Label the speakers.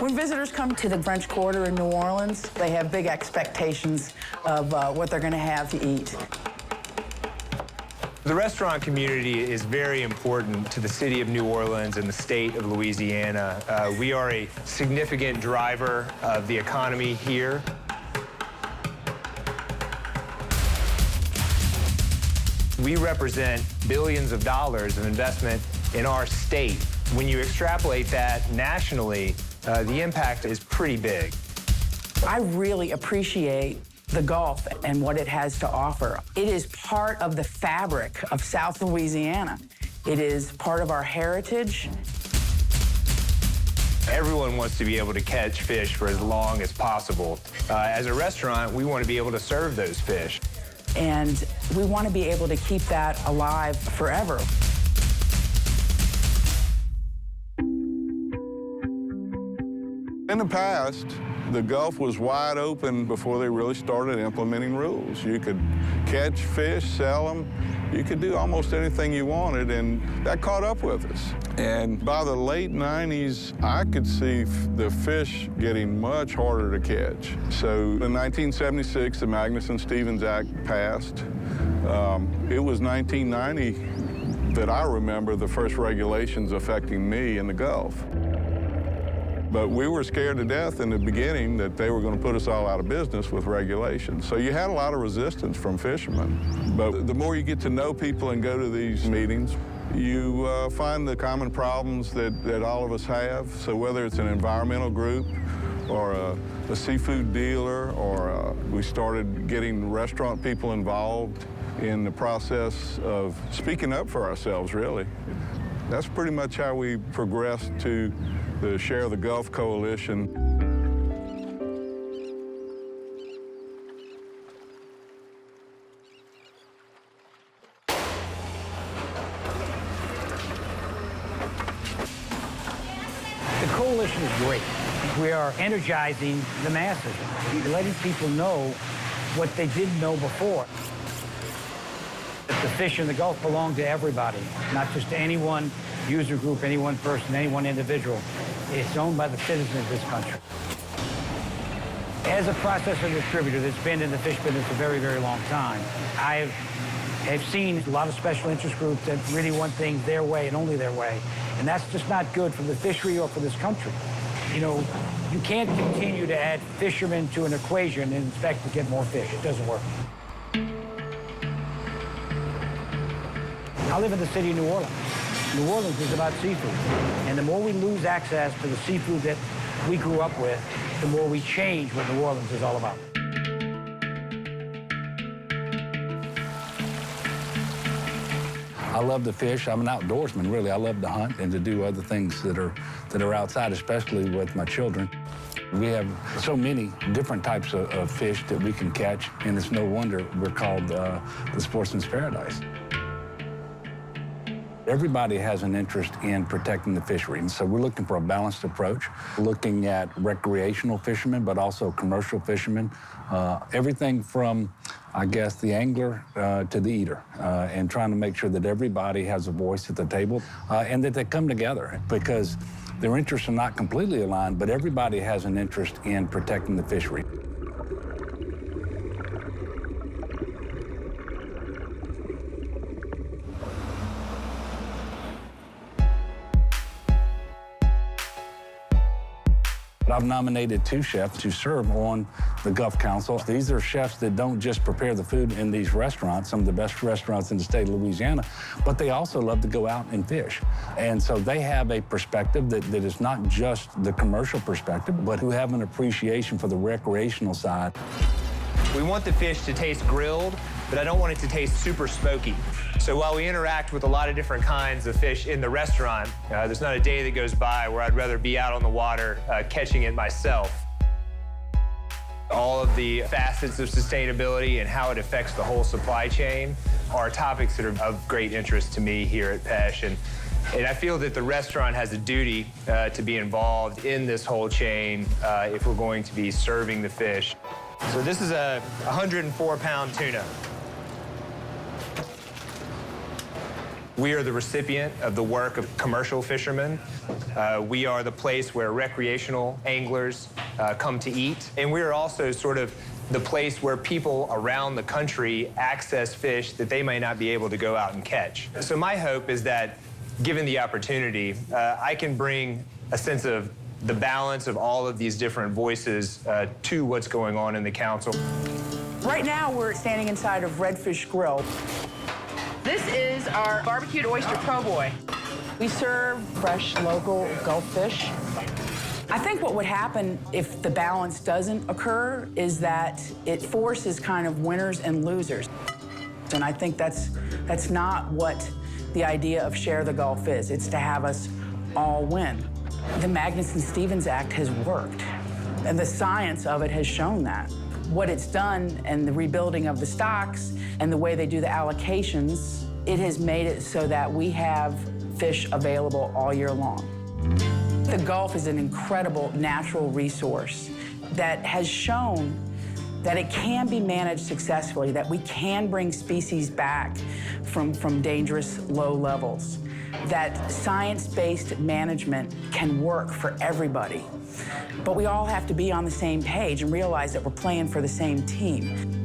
Speaker 1: When visitors come to the French Quarter in New Orleans, they have big expectations of what they're going to have to eat.
Speaker 2: The restaurant community is very important to the city of New Orleans and the state of Louisiana. We are a significant driver of the economy here. We represent billions of dollars of investment in our state. When you extrapolate that nationally, the impact is pretty big.
Speaker 1: I really appreciate the Gulf and what it has to offer. It is part of the fabric of South Louisiana. It is part of our heritage.
Speaker 2: Everyone wants to be able to catch fish for as long as possible. As a restaurant, we want to be able to serve those fish.
Speaker 1: And we want to be able to keep that alive forever.
Speaker 3: In the past, the Gulf was wide open before they really started implementing rules. You could catch fish, sell them. You could do almost anything you wanted, and that caught up with us. And by the late 90s, I could see the fish getting much harder to catch. So in 1976, the Magnuson-Stevens Act passed. It was 1990 that I remember the first regulations affecting me in the Gulf. But we were scared to death in the beginning that they were going to put us all out of business with regulations. So you had a lot of resistance from fishermen. But the more you get to know people and go to these meetings, you find the common problems that all of us have. So whether it's an environmental group or a seafood dealer, or we started getting restaurant people involved in the process of speaking up for ourselves, really. That's pretty much how we progressed to the Share the Gulf Coalition.
Speaker 4: The coalition is great. We are energizing the masses, letting people know what they didn't know before. That the fish in the Gulf belong to everybody, not just to any one user group, any one person, any one individual. It's owned by the citizens of this country. As a processor and distributor that's been in the fish business a very, very long time, I have seen a lot of special interest groups that really want things their way and only their way. And that's just not good for the fishery or for this country. You know, you can't continue to add fishermen to an equation and expect to get more fish. It doesn't work. I live in the city of New Orleans. New Orleans is about seafood. And the more we lose access to the seafood that we grew up with, the more we change what New Orleans is all about.
Speaker 5: I love to fish. I'm an outdoorsman, really. I love to hunt and to do other things that are outside, especially with my children. We have so many different types of fish that we can catch, and it's no wonder we're called the Sportsman's Paradise. Everybody has an interest in protecting the fishery, and so we're looking for a balanced approach, looking at recreational fishermen, but also commercial fishermen, everything from, I guess, the angler to the eater, and trying to make sure that everybody has a voice at the table, and that they come together, because their interests are not completely aligned, but everybody has an interest in protecting the fishery. I've nominated 2 chefs to serve on the Gulf Council. These are chefs that don't just prepare the food in these restaurants, some of the best restaurants in the state of Louisiana, but they also love to go out and fish. And so they have a perspective that is not just the commercial perspective, but who have an appreciation for the recreational side.
Speaker 2: We want the fish to taste grilled, but I don't want it to taste super smoky. So while we interact with a lot of different kinds of fish in the restaurant, there's not a day that goes by where I'd rather be out on the water catching it myself. All of the facets of sustainability and how it affects the whole supply chain are topics that are of great interest to me here at PESH. And I feel that the restaurant has a duty to be involved in this whole chain if we're going to be serving the fish. So this is a 104-pound tuna. We are the recipient of the work of commercial fishermen. We are the place where recreational anglers come to eat. And we are also sort of the place where people around the country access fish that they may not be able to go out and catch. So my hope is that, given the opportunity, I can bring a sense of the balance of all of these different voices to what's going on in the council.
Speaker 1: Right now, we're standing inside of Redfish Grill. This is our barbecued oyster po' boy. We serve fresh, local Gulf fish. I think what would happen if the balance doesn't occur is that it forces kind of winners and losers. And I think that's not what the idea of Share the Gulf is. It's to have us all win. The Magnuson-Stevens Act has worked, and the science of it has shown that. What it's done and the rebuilding of the stocks and the way they do the allocations, it has made it so that we have fish available all year long. The Gulf is an incredible natural resource that has shown that it can be managed successfully, that we can bring species back from dangerous low levels, that science-based management can work for everybody. But we all have to be on the same page and realize that we're playing for the same team.